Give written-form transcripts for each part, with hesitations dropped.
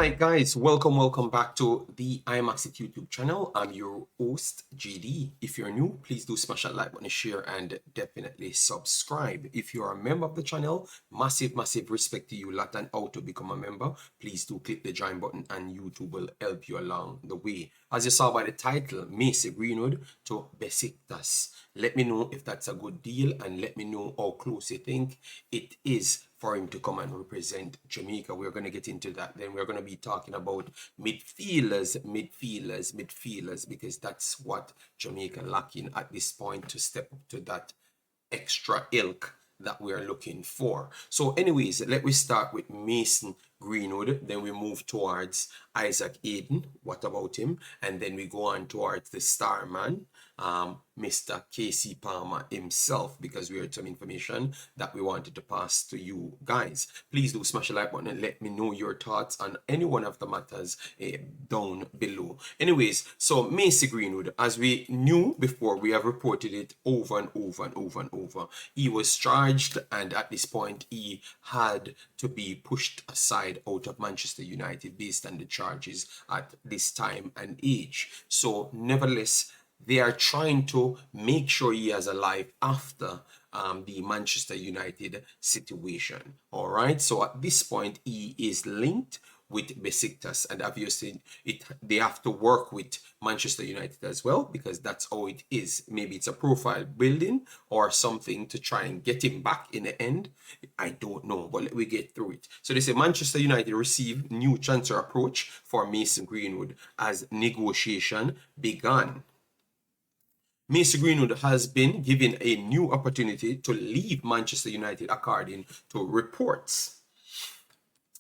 Alright guys, welcome back to the Imaxit YouTube channel. I'm your host GD. If you're new, please do smash that like button, share, and definitely subscribe. If you're a member of the channel, massive respect to you lot, and how to become a member, please do click the join button and YouTube will help you along the way. As you saw by the title, Mason Greenwood to Besiktas. Let me know if that's a good deal and let me know how close you think it is for him to come and represent Jamaica. We're going to get into that. Then we're going to be talking about midfielders, because that's what Jamaica lacking at this point to step up to that extra ilk that we are looking for. So anyways, let me start with Mason Greenwood, then we move towards Isaac Hayden. What about him? And then we go on towards the star man, Mr. Kasey Palmer himself, because we had some information that we wanted to pass to you guys. Please do smash the like button and let me know your thoughts on any one of the matters down below. Anyways, so Mason Greenwood, as we knew before, we have reported it over and over. He was charged, and at this point he had to be pushed aside out of Manchester United based on the charges at this time and age. So nevertheless, they are trying to make sure he has a life after the Manchester United situation. All right, so at this point he is linked with Besiktas, and obviously they have to work with Manchester United as well, because that's how it is. Maybe it's a profile building or something to try and get him back in the end. I don't know, but let me get through it. So they say Manchester United received new transfer approach for Mason Greenwood as negotiation began. Mason Greenwood has been given a new opportunity to leave Manchester United according to reports.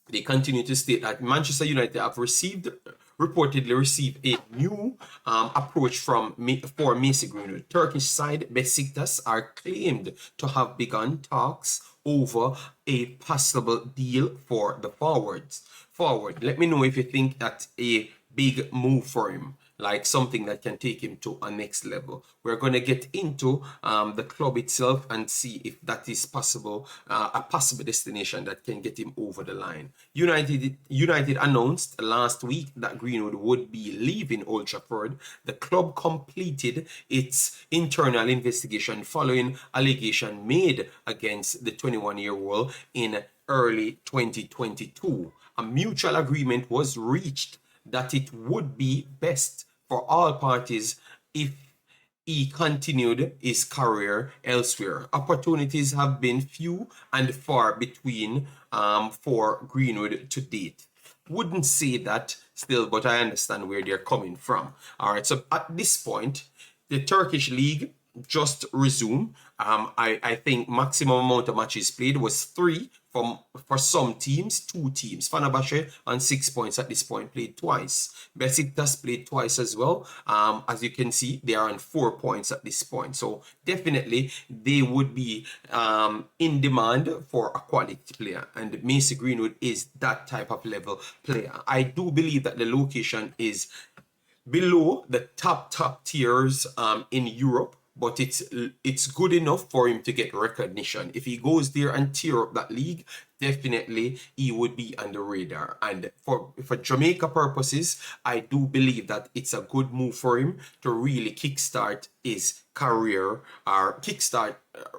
They continue to state that Manchester United have reportedly received a new approach for Mason Greenwood. Turkish side Besiktas are claimed to have begun talks over a possible deal for the forward. Let me know if you think that's a big move for him, like something that can take him to a next level. We're going to get into the club itself and see if that is possible, a possible destination that can get him over the line. United announced last week that Greenwood would be leaving Old Trafford. The club completed its internal investigation following allegation made against the 21-year-old in early 2022. A mutual agreement was reached that it would be best for all parties if he continued his career elsewhere. Opportunities have been few and far between for Greenwood to date. Wouldn't say that still, but I understand where they're coming from. All right, so at this point, the Turkish league just resumed. I think maximum amount of matches played was 3 for some teams, 2 teams. Fenerbahce on 6 points at this point played twice. Besiktas played twice as well. As you can see, they are on 4 points at this point. So definitely they would be in demand for a quality player, and Mason Greenwood is that type of level player. I do believe that the location is below the top tiers in Europe, but it's good enough for him to get recognition. If he goes there and tear up that league, definitely he would be on the radar. And for Jamaica purposes, I do believe that it's a good move for him to really kickstart his career, or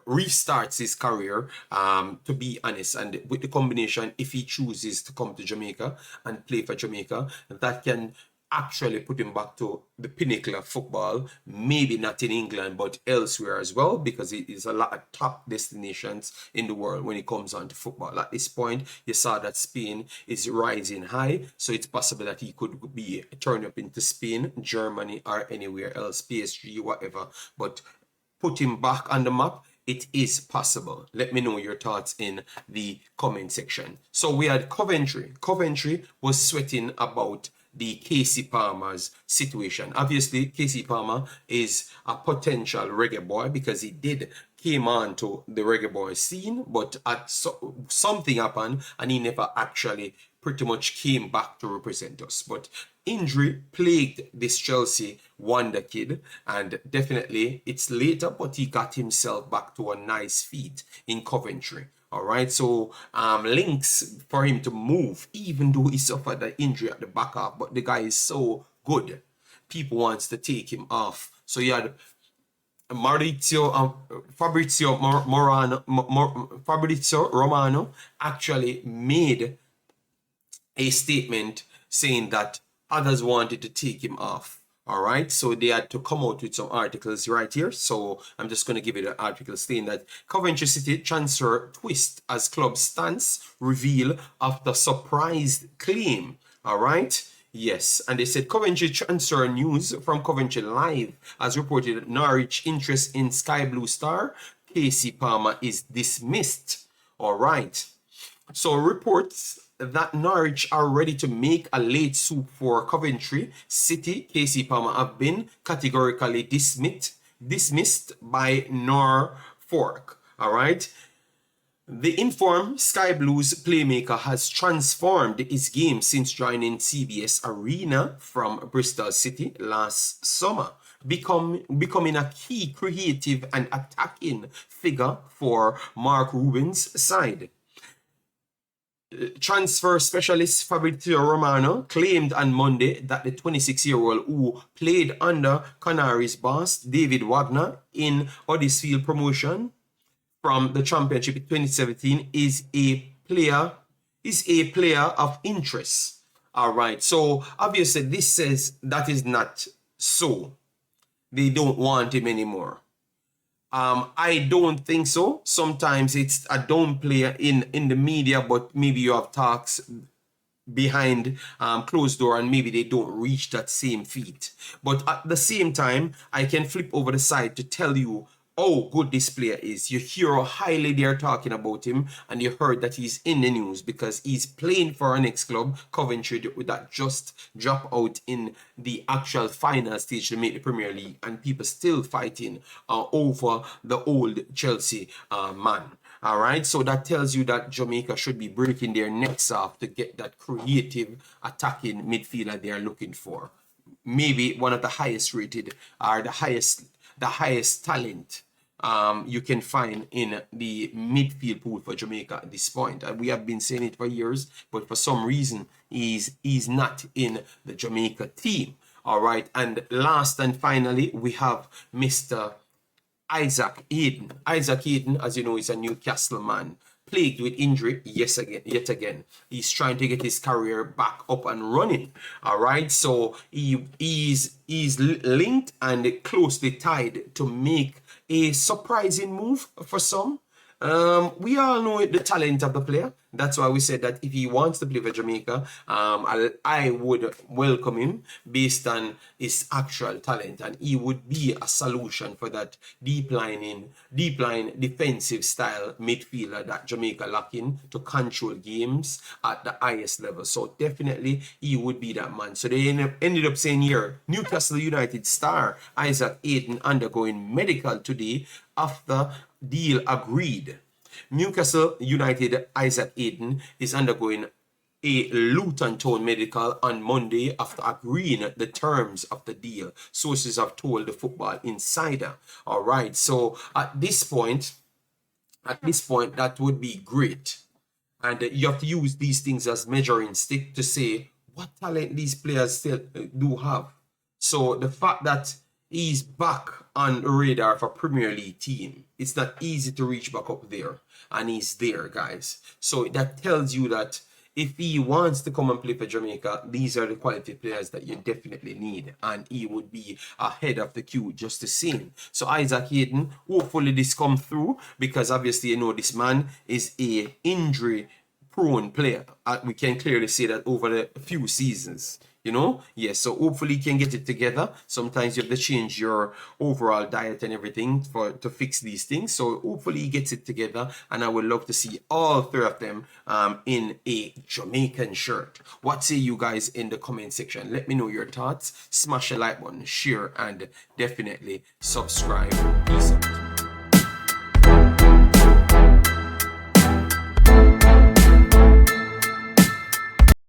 restarts his career, to be honest. And with the combination, if he chooses to come to Jamaica and play for Jamaica, that can actually put him back to the pinnacle of football, maybe not in England, but elsewhere as well, because it is a lot of top destinations in the world when it comes on to football. At this point, you saw that Spain is rising high, so it's possible that he could be turned up into Spain, Germany, or anywhere else, PSG, whatever. But put him back on the map, it is possible. Let me know your thoughts in the comment section. So we had Coventry. Coventry was sweating about the Kasey Palmer's situation. Obviously, Kasey Palmer is a potential reggae boy because he came on to the reggae boy scene, but something happened and he never actually pretty much came back to represent us. But injury plagued this Chelsea wonder kid, and definitely it's later, but he got himself back to a nice feat in Coventry. All right, so links for him to move, even though he suffered an injury at the back half, but the guy is so good. People wants to take him off. So you had Fabrizio Romano actually made a statement saying that others wanted to take him off. All right, so they had to come out with some articles right here. So I'm just going to give you the article saying that Coventry City transfer twist as club stance reveal after surprise claim. All right. Yes, and they said Coventry transfer news from Coventry Live as reported that Norwich interest in Sky Blue star Kasey Palmer is dismissed. All right. So reports that Norwich are ready to make a late soup for Coventry City Kasey Palmer have been categorically dismissed by Norfolk. All right. The informed Sky Blues playmaker has transformed his game since joining CBS Arena from Bristol City last summer, becoming a key creative and attacking figure for Mark Rubin's side. Transfer specialist Fabrizio Romano claimed on Monday that the 26-year-old who played under Canaries boss David Wagner in Huddersfield promotion from the Championship in 2017 is a player of interest. All right, so obviously this says that is not so. They don't want him anymore. I don't think so. Sometimes it's a don't player in the media, but maybe you have talks behind closed door and maybe they don't reach that same feat. But at the same time, I can flip over the side to tell you how good this player is. You hear how highly they're talking about him, and you heard that he's in the news because he's playing for our next club, Coventry, that just dropped out in the actual final stage to make the Premier League, and people still fighting over the old Chelsea man. All right, so that tells you that Jamaica should be breaking their necks off to get that creative attacking midfielder they are looking for. Maybe one of the highest rated or the highest talent you can find in the midfield pool for Jamaica at this point. We have been saying it for years, but for some reason he's not in the Jamaica team. All right, and last and finally we have Mr. Isaac Hayden. Isaac Hayden, as you know, is a Newcastle man, plagued with injury yet again. He's trying to get his career back up and running. All right, so he's linked and closely tied to make a surprising move for some. We all know the talent of the player. That's why we said that if he wants to play for Jamaica, I would welcome him based on his actual talent, and he would be a solution for that deep line defensive style midfielder that Jamaica lacking to control games at the highest level. So definitely he would be that man. So they ended up saying here, Newcastle United star Isaac Hayden undergoing medical today after deal agreed. Newcastle United Isaac Hayden is undergoing a Luton Town medical on Monday after agreeing the terms of the deal, sources have told the Football Insider. All right, so at this point, that would be great. And you have to use these things as measuring stick to say what talent these players still do have. So the fact that he's back on the radar for Premier League team, it's not easy to reach back up there, and he's there, guys. So that tells you that if he wants to come and play for Jamaica, these are the quality players that you definitely need, and he would be ahead of the queue just the same. So Isaac Hayden, hopefully this comes through, because obviously you know this man is a injury prone player. We can clearly see that over the few seasons. You know, yes, so hopefully you can get it together. Sometimes you have to change your overall diet and everything to fix these things. So hopefully he gets it together, and I would love to see all three of them in a Jamaican shirt. What say you guys in the comment section? Let me know your thoughts. Smash the like button, share, and definitely subscribe. Peace out.